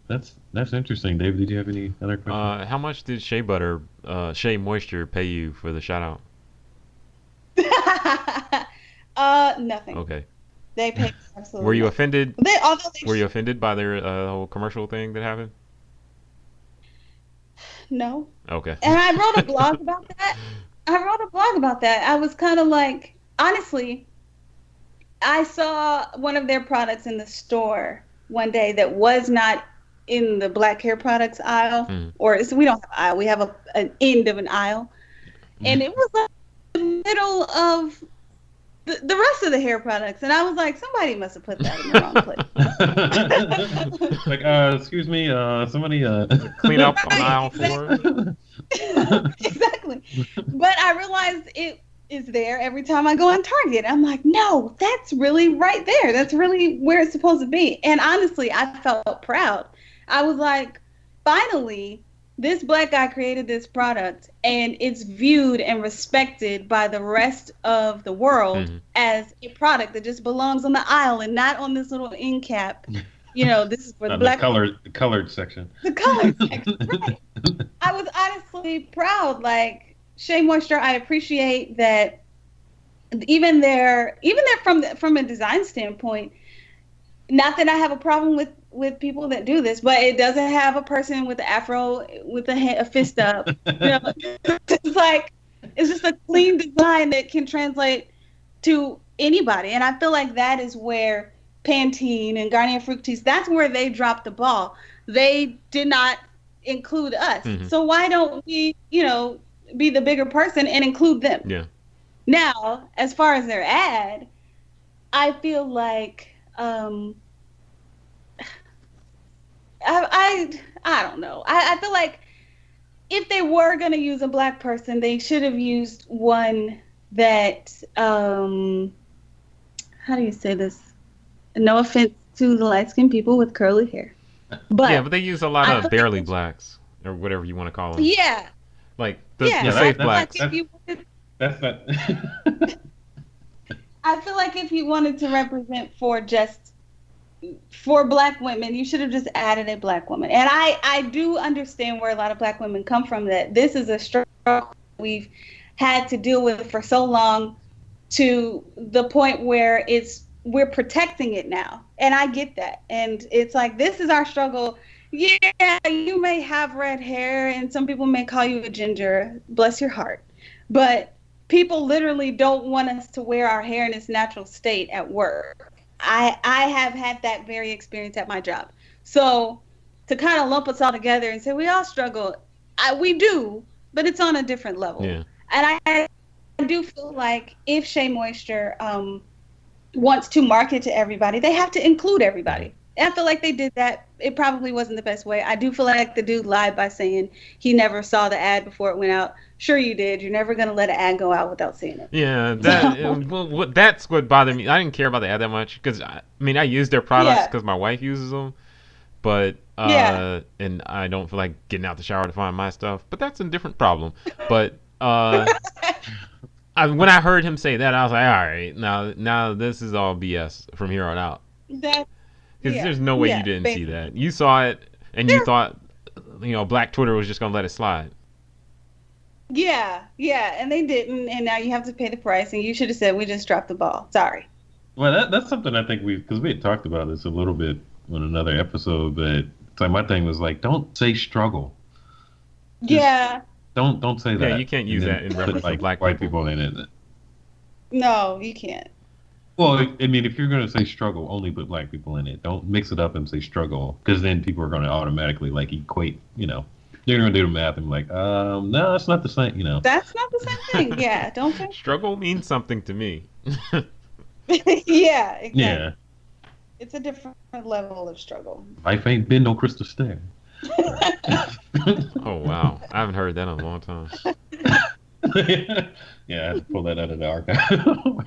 That's interesting. David, did you have any other questions? How much did Shea Moisture pay you for the shout out? Nothing. Okay. They paid Were absolutely you nothing. offended? Although Were you offended by their whole commercial thing that happened? no. Okay. And I wrote a blog about that. I was kind of like, honestly, I saw one of their products in the store one day that was not in the black hair products aisle, Mm. we don't have aisle. We have an end of an aisle, and it was like the middle of the rest of the hair products, and I was like, somebody must have put that in the wrong place. Like, excuse me, somebody Clean up on Right, aisle 4. exactly. But I realized it is there every time I go on Target. I'm like, no, that's really right there. That's really where it's supposed to be. And honestly, I felt proud. I was like, finally, this black guy created this product and it's viewed and respected by the rest of the world as a product that just belongs on the aisle and not on this little end cap. You know, this is for the black the colored section. The colored section, right. I was honestly proud. Like Shea Moisture, I appreciate that even there from a design standpoint, not that I have a problem with people that do this, but it doesn't have a person with the afro with a fist up. You know, it's just a clean design that can translate to anybody. And I feel like that is where Pantene and Garnier Fructis, that's where they dropped the ball. They did not include us. So why don't we, be the bigger person and include them? Yeah. Now, as far as their ad, I feel like I don't know. I feel like if they were going to use a black person, they should have used one that how do you say this? No offense to the light-skinned people with curly hair. But they use a lot of barely blacks or whatever you want to call them. Yeah. Like the safe blacks. That's not. I feel like if you wanted to represent for black women, you should have just added a black woman. And I do understand where a lot of black women come from, that this is a struggle we've had to deal with for so long, to the point where we're protecting it now. And I get that. And it's like, this is our struggle. Yeah, you may have red hair and some people may call you a ginger. Bless your heart. But people literally don't want us to wear our hair in its natural state at work. I have had that very experience at my job. So to kind of lump us all together and say we all struggle, we do, but it's on a different level. Yeah. And I do feel like if Shea Moisture wants to market to everybody, they have to include everybody. I feel like they did that. It probably wasn't the best way. I do feel like the dude lied by saying he never saw the ad before it went out. Sure you did. You're never going to let an ad go out without seeing it. Yeah, that's what bothered me. I didn't care about the ad that much because, I use their products because my wife uses them. But, and I don't feel like getting out the shower to find my stuff. But that's a different problem. But when I heard him say that, I was like, all right, now this is all BS from here on out. Because there's no way you didn't see that. You saw it, and you thought, Black Twitter was just going to let it slide. Yeah, and they didn't, and now you have to pay the price, and you should have said, we just dropped the ball. Sorry. Well, that's something I think because we had talked about this a little bit on another episode, but it's like my thing was like, don't say struggle. Just don't say that. Yeah, you can't use that in reference to black white people in it. No, you can't. Well, if you're going to say struggle, only put black people in it. Don't mix it up and say struggle, because then people are going to automatically equate, they're going to do the math and be like, no, that's not the same, That's not the same thing. Yeah, don't say struggle means something to me. Yeah, exactly. Yeah. It's a different level of struggle. Life ain't been no crystal stair. Oh, wow. I haven't heard that in a long time. Yeah, I had to pull that out of the archive.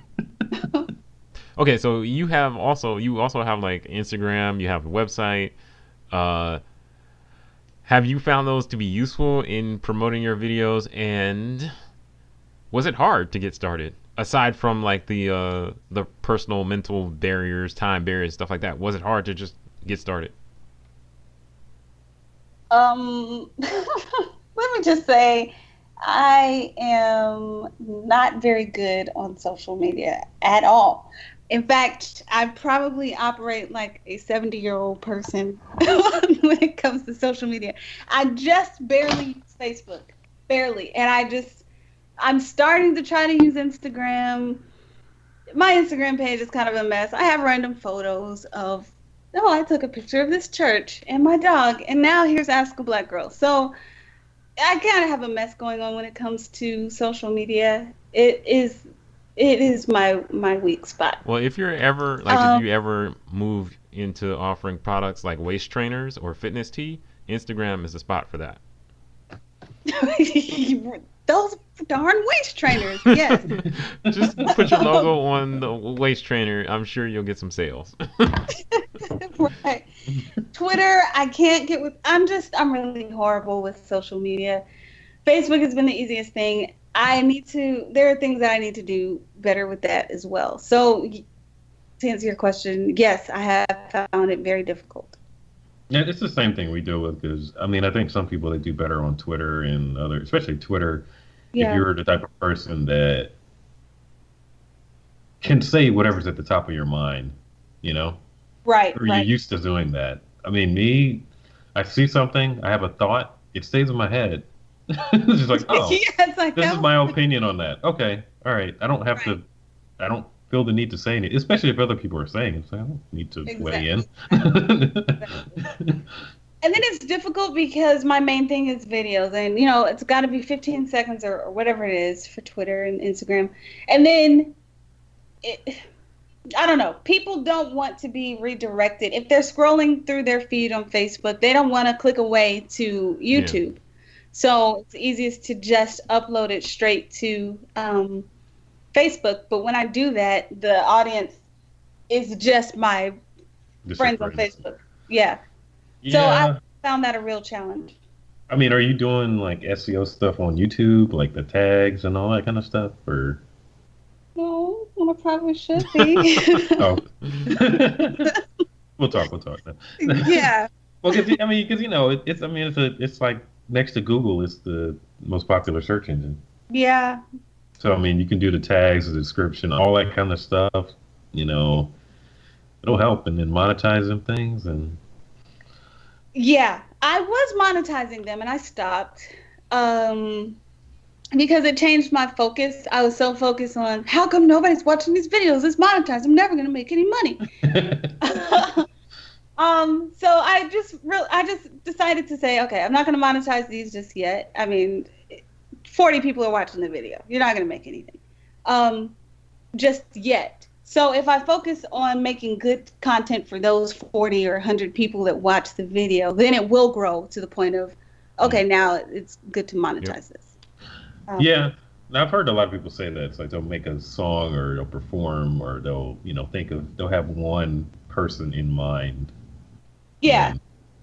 Okay, so you also have like Instagram, you have a website. Have you found those to be useful in promoting your videos, and was it hard to get started? Aside from like the personal mental barriers, time barriers, stuff like that, was it hard to just get started? Let me just say, I am not very good on social media at all. In fact, I probably operate like a 70-year-old person when it comes to social media. I just barely use Facebook, barely. And I'm starting to try to use Instagram. My Instagram page is kind of a mess. I have random photos of, oh, I took a picture of this church and my dog, and now here's Ask a Black Girl. So I kind of have a mess going on when it comes to social media. It is my weak spot. Well, if you're ever like, if you ever moved into offering products like waist trainers or fitness tee, Instagram is the spot for that. Those darn waist trainers, yes. Just put your logo on the waist trainer. I'm sure you'll get some sales. Right. Twitter, I can't get with. I'm really horrible with social media. Facebook has been the easiest thing. There are things that I need to do better with that as well. So to answer your question, yes, I have found it very difficult. Yeah, it's the same thing we deal with because, I mean, I think some people, they do better on Twitter and especially Twitter, Yeah. if you're the type of person that can say whatever's at the top of your mind, you know? Right, Or you're right. used to doing that. I mean, me, I see something, I have a thought, it stays in my head. It's just like, oh, Yeah, it's like this that is was my opinion on that. Okay, all right. I don't have right. I don't feel the need to say anything, especially if other people are saying it. So I don't need to weigh in. Exactly. And then it's difficult because my main thing is videos, and it's got to be 15 seconds or whatever it is for Twitter and Instagram. And then I don't know. People don't want to be redirected. If they're scrolling through their feed on Facebook, they don't want to click away to YouTube. Yeah. So it's easiest to just upload it straight to Facebook. But when I do that, the audience is just my friends on Facebook. Yeah. So I found that a real challenge. I mean, are you doing like SEO stuff on YouTube, like the tags and all that kind of stuff, or? No, I probably should be. Oh. We'll talk now. Yeah. Well, because it's like next to Google, it's the most popular search engine. Yeah. So I mean, you can do the tags, the description, all that kind of stuff. It'll help, and then monetizing things and. Yeah, I was monetizing them and I stopped because it changed my focus. I was so focused on how come nobody's watching these videos? It's monetized. I'm never going to make any money. So I just decided to say, okay, I'm not going to monetize these just yet. I mean, 40 people are watching the video. You're not going to make anything just yet. So if I focus on making good content for those 40 or 100 people that watch the video, then it will grow to the point of, okay, now it's good to monetize this. Yeah. Now, I've heard a lot of people say that. It's like they'll make a song or they'll perform or they'll have one person in mind. Yeah.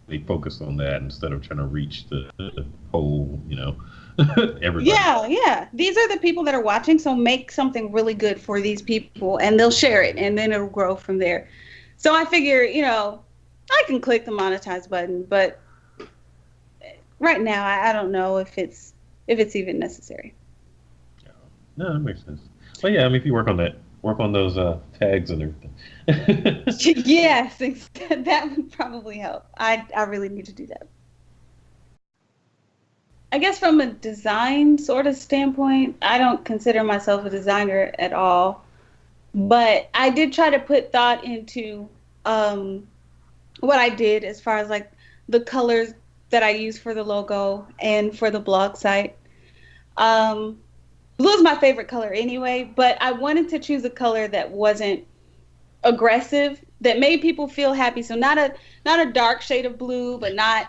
They focus on that instead of trying to reach the whole, everybody. Yeah. These are the people that are watching, so make something really good for these people, and they'll share it, and then it'll grow from there. So I figure, I can click the monetize button, but right now I don't know if it's even necessary. No, that makes sense. Well, yeah, I mean, if you work on those tags and everything. Yes, that would probably help. I really need to do that. I guess from a design sort of standpoint, I don't consider myself a designer at all, but I did try to put thought into what I did as far as like the colors that I use for the logo and for the blog site. Blue is my favorite color anyway, but I wanted to choose a color that wasn't aggressive, that made people feel happy. So not a dark shade of blue, but not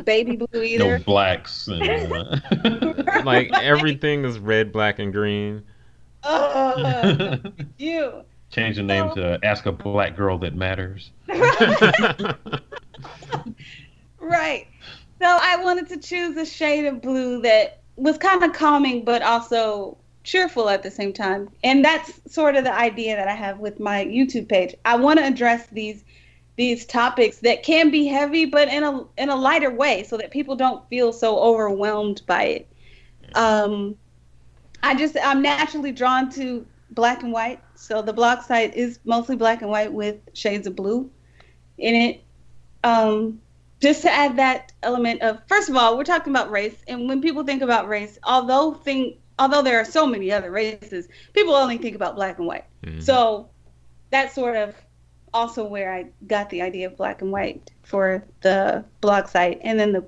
baby blue either. No blacks. Like everything is red, black, and green. You. Change the name to Ask a Black Girl That Matters. Right. So I wanted to choose a shade of blue that was kind of calming, but also cheerful at the same time. And that's sort of the idea that I have with my YouTube page. I want to address these these topics that can be heavy, but in a lighter way, so that people don't feel so overwhelmed by it. I'm naturally drawn to black and white, so the blog site is mostly black and white with shades of blue in it. Just to add that element of, first of all, we're talking about race, and when people think about race, although there are so many other races, people only think about black and white. Mm-hmm. So that's sort of also where I got the idea of black and white for the blog site, and then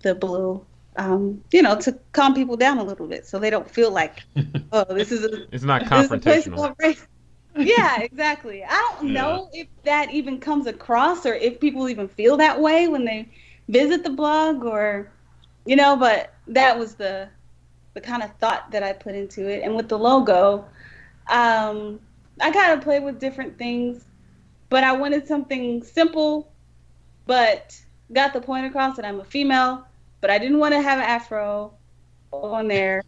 the blue, to calm people down a little bit, so they don't feel like, oh, it's not confrontational. Yeah, exactly. I don't know if that even comes across, or if people even feel that way when they visit the blog, or, but that was the kind of thought that I put into it. And with the logo, I kind of played with different things, but I wanted something simple, but got the point across that I'm a female, but I didn't want to have an afro on there,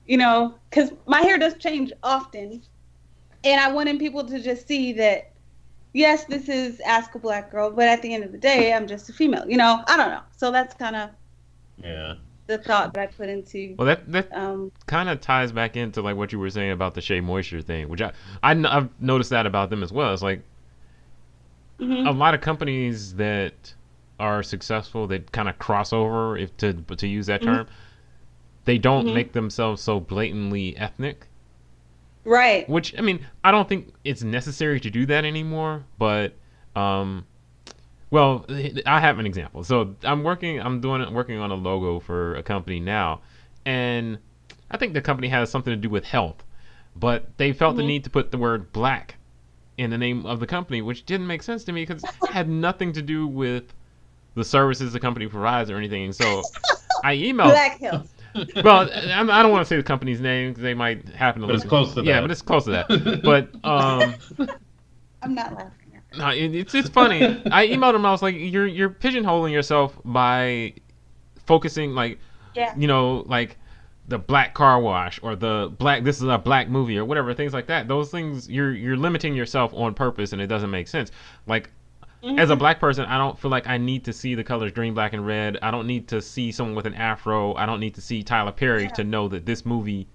because my hair does change often. And I wanted people to just see that, yes, this is Ask a Black Girl, but at the end of the day, I'm just a female. I don't know. So that's kind of the thought that I put into. Well, that kind of ties back into like what you were saying about the Shea Moisture thing, which I've noticed that about them as well. It's like a lot of companies that are successful, that kind of cross over, if to use that term, they don't make themselves so blatantly ethnic. Right. Which, I mean, I don't think it's necessary to do that anymore, but well, I have an example. So I'm working on a logo for a company now, and I think the company has something to do with health, but they felt the need to put the word black in the name of the company, which didn't make sense to me because it had nothing to do with the services the company provides or anything. And so I emailed Black Health. Well, I don't want to say the company's name because they might happen to listen. It's close to that. Yeah, but it's close to that. But I'm not laughing. No, it's funny. I emailed him. I was like, "You're pigeonholing yourself by focusing like, like the black car wash or the black. This is a black movie or whatever. Things like that. Those things you're limiting yourself on purpose, and it doesn't make sense. Like." As a black person, I don't feel like I need to see the colors green, black, and red. I don't need to see someone with an afro. I don't need to see Tyler Perry to know that this movie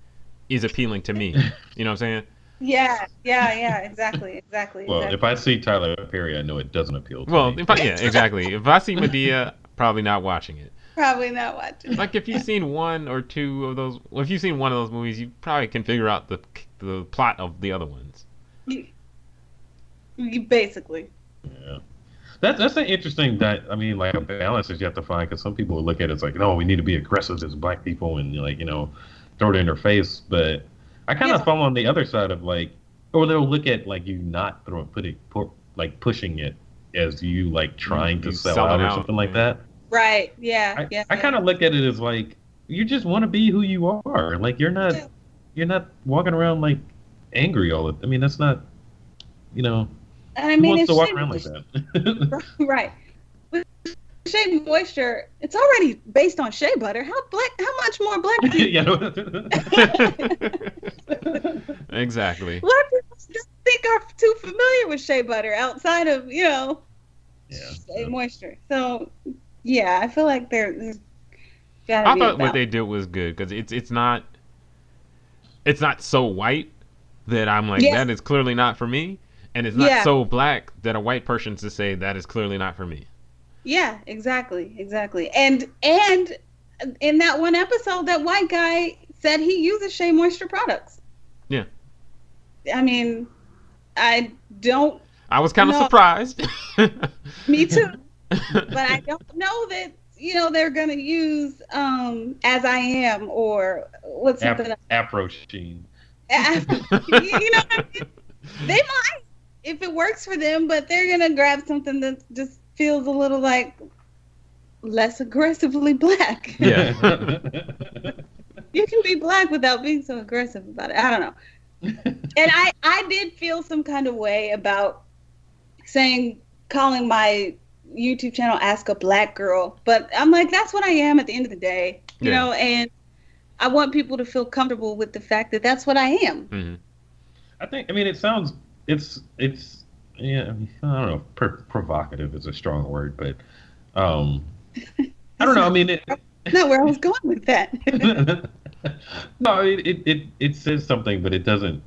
is appealing to me. You know what I'm saying? Yeah, exactly. Well, if I see Tyler Perry, I know it doesn't appeal to me. Exactly. If I see Medea, probably not watching it. Probably not watching. Like if you've seen one or two of those, if you've seen one of those movies, you probably can figure out the plot of the other ones. You basically. Yeah. That's an interesting like a balance that you have to find, because some people look at it as like, no, we need to be aggressive as black people and like, throw it in their face. But I kind of fall on the other side of like, or they'll look at like you not pushing it as you like trying to sell out or something like that. Right. Yeah. I kind of look at it as like, you just want to be who you are. Like you're not walking around like angry all the. I mean, that's not, And I mean, who wants to walk around like that? Right. With Shea Moisture, it's already based on shea butter. How much more black do you? Exactly. A lot of people just think are too familiar with shea butter outside of, Shea Moisture. So, yeah, I feel like there's gotta be. I thought what they did was good because it's not so white that I'm like, that is clearly not for me. And it's not so black that a white person to say that is clearly not for me. Yeah, exactly. And in that one episode, that white guy said he uses Shea Moisture products. Yeah. I mean, I was kind of surprised. Me too. But I don't know that, they're going to use As I Am or what's something Afro Sheen. You know what I mean? They might. If it works for them, but they're going to grab something that just feels a little like less aggressively black. Yeah. You can be black without being so aggressive about it. I don't know. And I did feel some kind of way about calling my YouTube channel Ask a Black Girl, but I'm like, that's what I am at the end of the day, you know, and I want people to feel comfortable with the fact that that's what I am. Mm-hmm. I mean, it sounds, it's yeah, I don't know. Provocative is a strong word, but I don't know. I mean, not where I was going with that. no, it says something, but it doesn't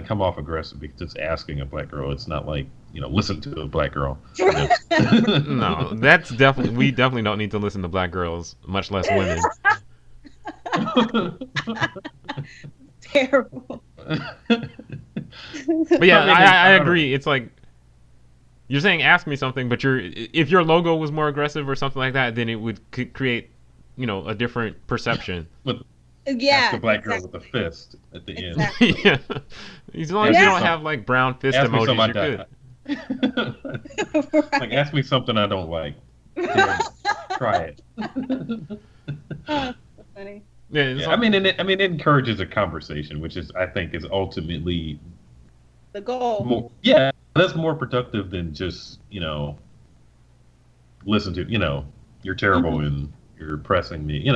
come off aggressive because it's asking a black girl. It's not like listen to a black girl. No, that's definitely we definitely don't need to listen to black girls, much less women. Terrible. But yeah, I agree. It's like you're saying ask me something, but if your logo was more aggressive or something like that, then it would create a different perception. But yeah, ask a black girl with a fist at the end. Yeah. As long as you don't have like brown fist emojis, you're good. Right. Like ask me something I don't like. Try it. Oh, that's funny. Yeah, I mean, it encourages a conversation, which I think is ultimately the goal. That's more productive than just listen to you're terrible and you're pressing me.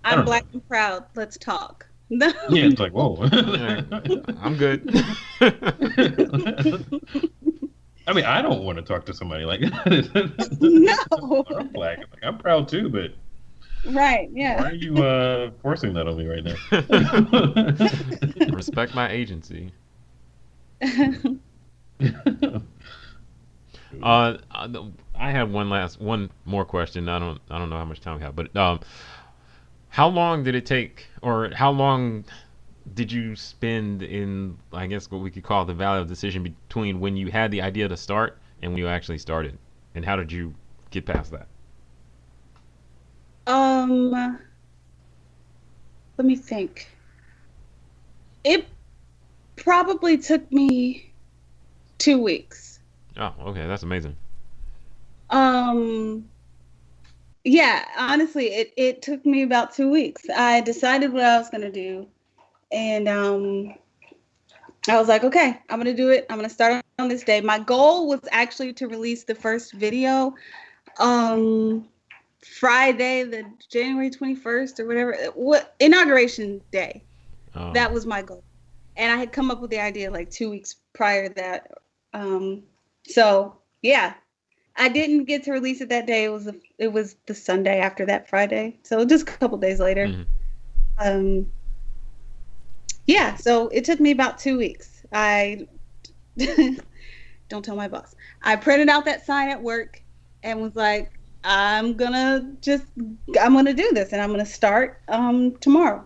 I'm black and proud. Let's talk. No. Yeah, it's like whoa. I'm good. I mean, I don't want to talk to somebody like that. No. I'm black. I'm proud too, but. Right, yeah. Why are you forcing that on me right now? Respect my agency. I have one more question. I don't know how much time we have, but how long did it take, or how long did you spend in, I guess, what we could call the valley of decision between when you had the idea to start and when you actually started, and how did you get past that? Let me think. It probably took me 2 weeks. Oh, okay, that's amazing. Yeah, honestly, it took me about 2 weeks. I decided what I was gonna do, and I was like, okay, I'm gonna do it. I'm gonna start on this day. My goal was actually to release the first video, Friday, the January 21st or whatever, inauguration day. Oh. That was my goal. And I had come up with the idea like 2 weeks prior to that. So yeah, I didn't get to release it that day. It was the Sunday after that Friday. So just a couple days later. Mm-hmm. Yeah, so it took me about 2 weeks. I don't tell my boss. I printed out that sign at work and was like, I'm gonna do this, and I'm gonna start tomorrow.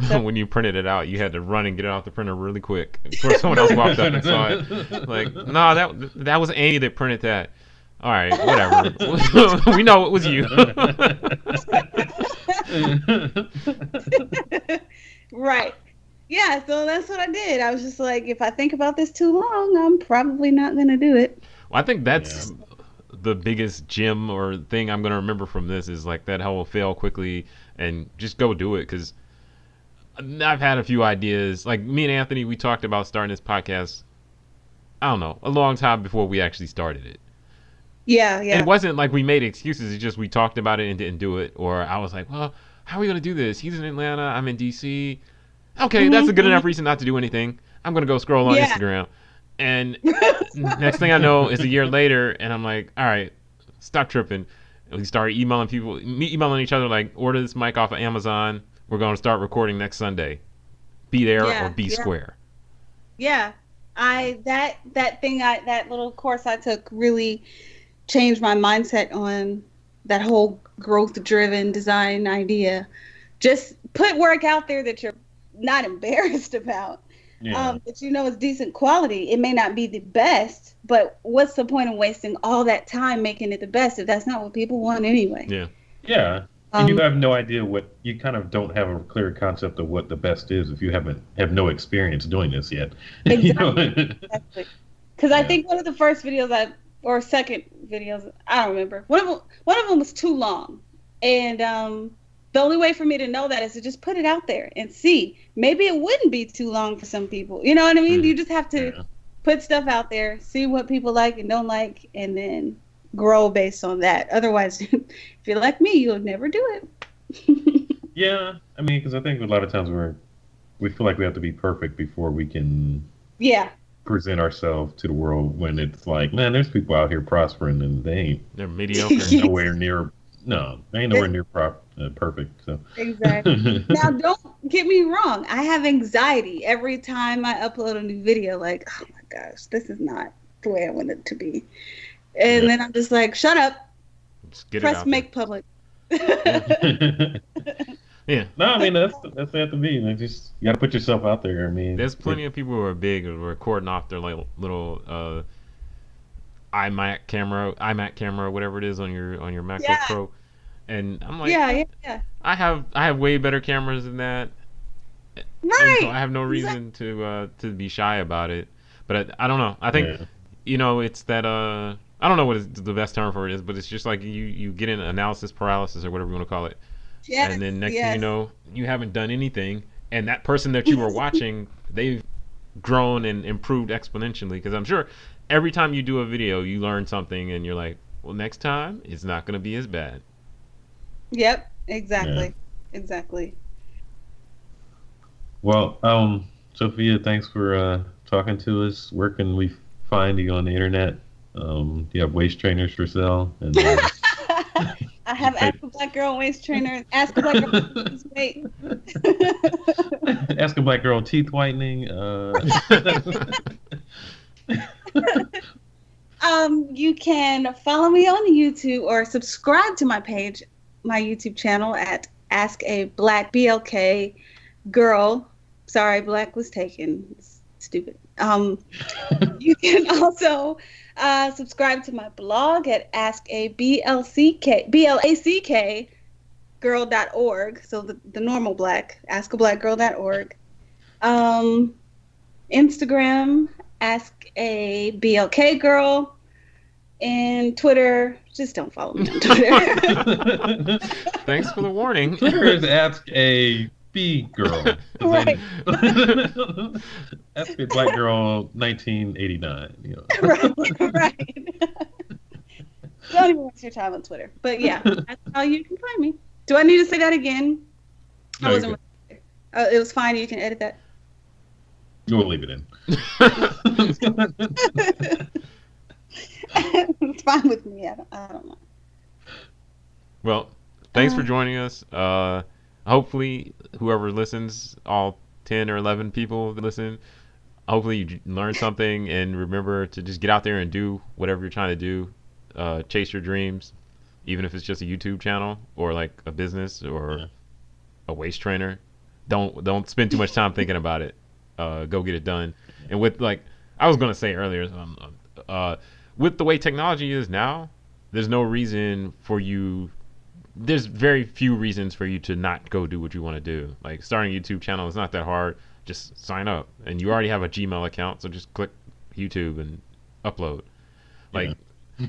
So, when you printed it out, you had to run and get it off the printer really quick before someone else walked up and saw it. Like, no, that was Amy that printed that. All right, whatever. We know it was you. Right. Yeah, so that's what I did. I was just like, if I think about this too long, I'm probably not gonna do it. Well, I think that's the biggest gem or thing I'm going to remember from this is like that whole fail quickly and just go do it, because I've had a few ideas. Like me and Anthony, we talked about starting this podcast, I don't know, a long time before we actually started it. Yeah. And it wasn't like we made excuses. It's just we talked about it and didn't do it. Or I was like, well, how are we going to do this? He's in Atlanta. I'm in D.C. Okay, that's a good enough reason not to do anything. I'm going to go scroll on Instagram. And next thing I know is a year later, and I'm like, all right, stop tripping. And we started emailing each other, like, order this mic off of Amazon. We're going to start recording next Sunday. Be there or be square. Yeah. That little course I took really changed my mindset on that whole growth-driven design idea. Just put work out there that you're not embarrassed about. Yeah. But it's decent quality. It may not be the best, but what's the point of wasting all that time making it the best if that's not what people want anyway? Yeah. And you have no idea you kind of don't have a clear concept of what the best is if you have no experience doing this yet. Exactly. Because I think one of the first videos or second videos, I don't remember. One of them was too long, and the only way for me to know that is to just put it out there and see. Maybe it wouldn't be too long for some people. You know what I mean? You just have to put stuff out there, see what people like and don't like, and then grow based on that. Otherwise, if you're like me, you'll never do it. Yeah. I mean, because I think a lot of times we feel like we have to be perfect before we can present ourselves to the world when it's like, man, there's people out here prospering and they're mediocre. Nowhere near. No, they ain't nowhere near perfect. So exactly. Now, don't get me wrong. I have anxiety every time I upload a new video. Like, oh my gosh, this is not the way I want it to be. And then I'm just like, shut up. Just get Press it out make public. Yeah. No, I mean that's have to be. Like, just you got to put yourself out there. I mean, there's plenty of people who are big who are recording off their like little iMac camera, whatever it is on your MacBook Pro, and I'm like, yeah. I have way better cameras than that, right? So I have no reason to be shy about it. But I don't know. I think it's that I don't know what the best term for it is, but it's just like you get an analysis paralysis or whatever you want to call it. Yes, and then next thing you know, you haven't done anything, and that person that you were watching, they've grown and improved exponentially. Because I'm sure every time you do a video, you learn something, and you're like, well, next time it's not going to be as bad. Yep, exactly. Well, Sophia, thanks for talking to us. Where can we find you on the internet? Do you have waist trainers for sale? And I have Ask a Black Girl waist trainer. Ask a Black Girl weight. Ask a Black Girl teeth whitening. You can follow me on YouTube or subscribe to my page, my YouTube channel at Ask a Black BLK Girl. Sorry, Black was taken. It's stupid. You can also subscribe to my blog at askablackgirl.org. So the normal Black, askablackgirl.org. Instagram, Ask a BLK Girl, and Twitter. Just don't follow me on Twitter. Thanks for the warning. Twitter is Ask a B Girl. Right. Ask a Black Girl 1989. Right. Don't even waste your time on Twitter. But yeah, that's how you can find me. Do I need to say that again? No, I wasn't. It was fine. You can edit that. We'll leave it in. It's fine with me. I don't know. Well, thanks for joining us. Hopefully, whoever listens, all 10 or 11 people that listen, hopefully you learn something and remember to just get out there and do whatever you're trying to do. Chase your dreams, even if it's just a YouTube channel or like a business or a waist trainer. Don't spend too much time thinking about it. Go get it done. And with like I was gonna say earlier, with the way technology is now, there's no reason for you. There's very few reasons for you to not go do what you want to do. Like starting a YouTube channel is not that hard. Just sign up, and you already have a Gmail account, so just click YouTube and upload. Like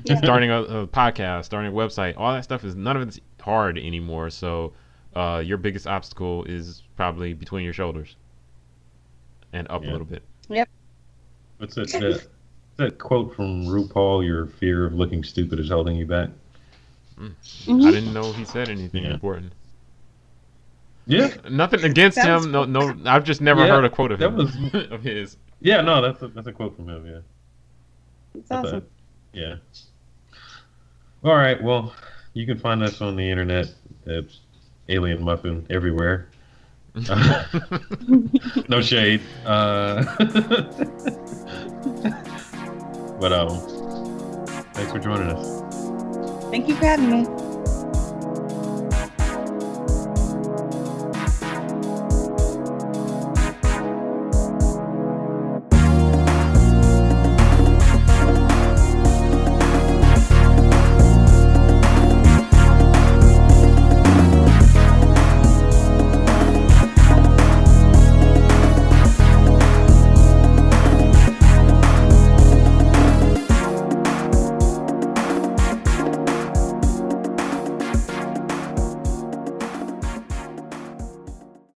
starting a podcast, starting a website, all that stuff is none of it's hard anymore. So your biggest obstacle is probably between your shoulders and up a little bit. Yep. What's that quote from RuPaul? Your fear of looking stupid is holding you back. Mm-hmm. I didn't know he said anything important. Yeah. Nothing against him. No. I've just never heard a quote of him. Of his. Yeah. No, that's a quote from him. Yeah. It's awesome. Yeah. All right. Well, you can find us on the internet at Alien Muffin everywhere. No shade. But thanks for joining us. Thank you for having me.